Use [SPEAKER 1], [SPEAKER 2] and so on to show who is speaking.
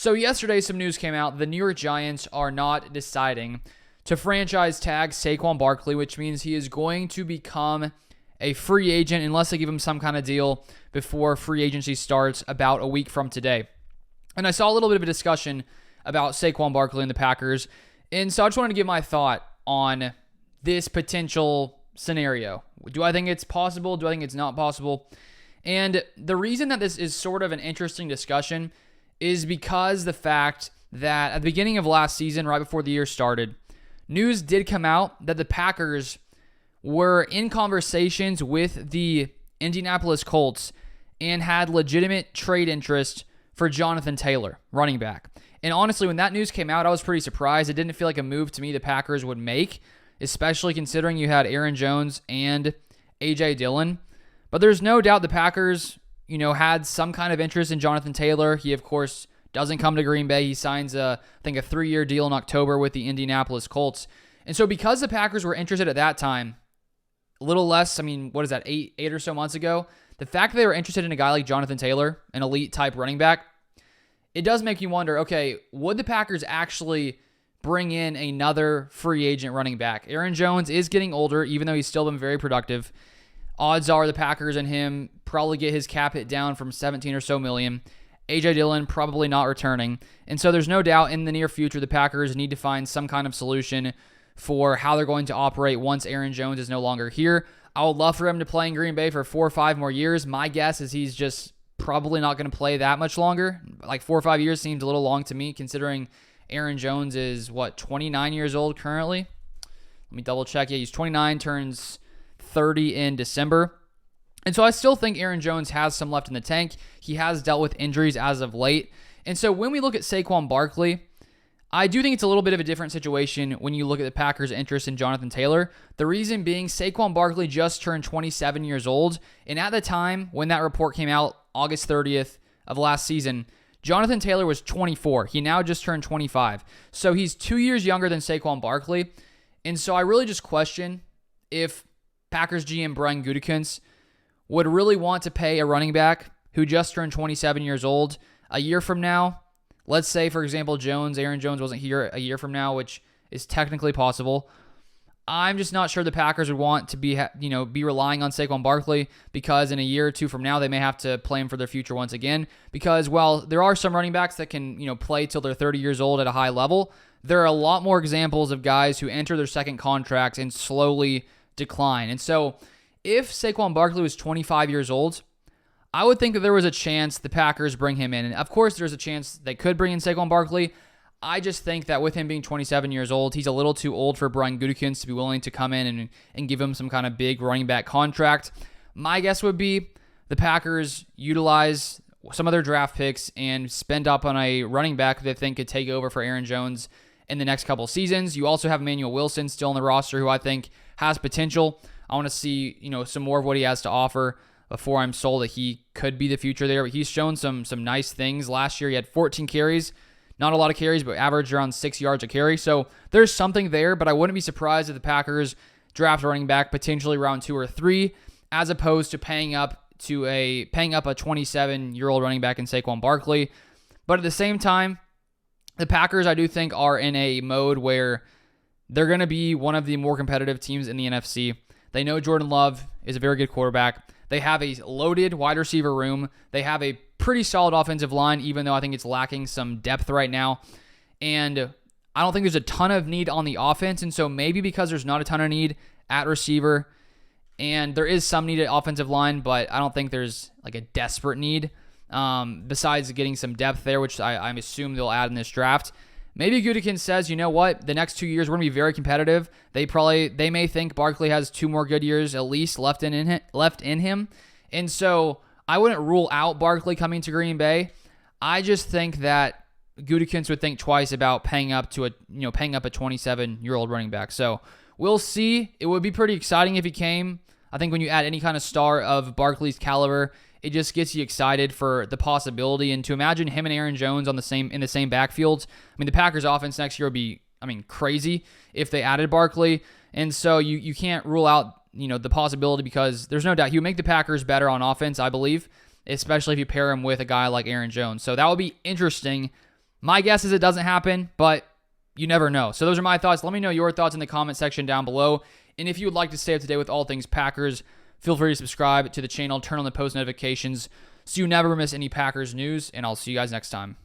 [SPEAKER 1] So yesterday, some news came out. The New York Giants are not deciding to franchise tag Saquon Barkley, which means he is going to become a free agent unless they give him some kind of deal before free agency starts about a week from today. And I saw a little bit of a discussion about Saquon Barkley and the Packers, and so I just wanted to give my thought on this potential scenario. Do I think it's possible? Do I think it's not possible? And the reason that this is sort of an interesting discussion is because the fact that at the beginning of last season, right before the year started, news did come out that the Packers were in conversations with the Indianapolis Colts and had legitimate trade interest for Jonathan Taylor, running back. And honestly, when that news came out, I was pretty surprised. It didn't feel like a move to me the Packers would make, especially considering you had Aaron Jones and A.J. Dillon. But there's no doubt the Packers, had some kind of interest in Jonathan Taylor. He, of course, doesn't come to Green Bay. He signs, I think, a 3-year deal in October with the Indianapolis Colts. And so because the Packers were interested at that time, a little less, what is that, eight or so months ago, the fact that they were interested in a guy like Jonathan Taylor, an elite-type running back, it does make you wonder, okay, would the Packers actually bring in another free agent running back? Aaron Jones is getting older, even though he's still been very productive. Odds are the Packers and him probably get his cap hit down from 17 or so million. A.J. Dillon probably not returning. And so there's no doubt in the near future the Packers need to find some kind of solution for how they're going to operate once Aaron Jones is no longer here. I would love for him to play in Green Bay for 4 or 5 more years. My guess is he's just probably not going to play that much longer. Like 4 or 5 years seems a little long to me, considering Aaron Jones is, 29 years old currently? Let me double check. Yeah, he's 29, turns 30 in December. And so I still think Aaron Jones has some left in the tank. He has dealt with injuries as of late. And so when we look at Saquon Barkley, I do think it's a little bit of a different situation when you look at the Packers' interest in Jonathan Taylor. The reason being, Saquon Barkley just turned 27 years old. And at the time when that report came out, August 30th of last season, Jonathan Taylor was 24. He now just turned 25. So he's 2 years younger than Saquon Barkley. And so I really just question if Packers GM Brian Gutekunst would really want to pay a running back who just turned 27 years old a year from now. Let's say, for example, Aaron Jones wasn't here a year from now, which is technically possible. I'm just not sure the Packers would want to be relying on Saquon Barkley, because in a year or two from now, they may have to play him for their future once again. Because while there are some running backs that can, play till they're 30 years old at a high level, there are a lot more examples of guys who enter their second contracts and slowly decline. And so if Saquon Barkley was 25 years old, I would think that there was a chance the Packers bring him in. And of course, there's a chance they could bring in Saquon Barkley. I just think that with him being 27 years old, he's a little too old for Brian Gutekunst to be willing to come in and give him some kind of big running back contract. My guess would be the Packers utilize some of their draft picks and spend up on a running back they think could take over for Aaron Jones in the next couple seasons. You also have Emmanuel Wilson still on the roster, who I think has potential. I want to see, some more of what he has to offer before I'm sold that he could be the future there. But he's shown some nice things. Last year, he had 14 carries. Not a lot of carries, but averaged around 6 yards a carry. So there's something there, but I wouldn't be surprised if the Packers draft a running back potentially round 2 or 3, as opposed to paying up a 27-year-old running back in Saquon Barkley. But at the same time, the Packers, I do think, are in a mode where they're going to be one of the more competitive teams in the NFC. They know Jordan Love is a very good quarterback. They have a loaded wide receiver room. They have a pretty solid offensive line, even though I think it's lacking some depth right now. And I don't think there's a ton of need on the offense. And so maybe because there's not a ton of need at receiver, and there is some need at offensive line, but I don't think there's like a desperate need besides getting some depth there, which I assume they'll add in this draft. Maybe Gutekunst says, you know what, the next 2 years we're going to be very competitive. They may think Barkley has 2 more good years at least left in him. And so I wouldn't rule out Barkley coming to Green Bay. I just think that Gutekunst would think twice about paying up a 27-year-old running back. So we'll see. It would be pretty exciting if he came. I think when you add any kind of star of Barkley's caliber, it just gets you excited for the possibility. And to imagine him and Aaron Jones in the same backfields, the Packers offense next year would be, crazy if they added Barkley. And so you can't rule out, the possibility, because there's no doubt he would make the Packers better on offense, I believe, especially if you pair him with a guy like Aaron Jones. So that would be interesting My guess is it doesn't happen, but you never know. So those are my thoughts. Let me know your thoughts in the comment section down below. And if you would like to stay up to date with all things Packers, feel free to subscribe to the channel, turn on the post notifications so you never miss any Packers news, and I'll see you guys next time.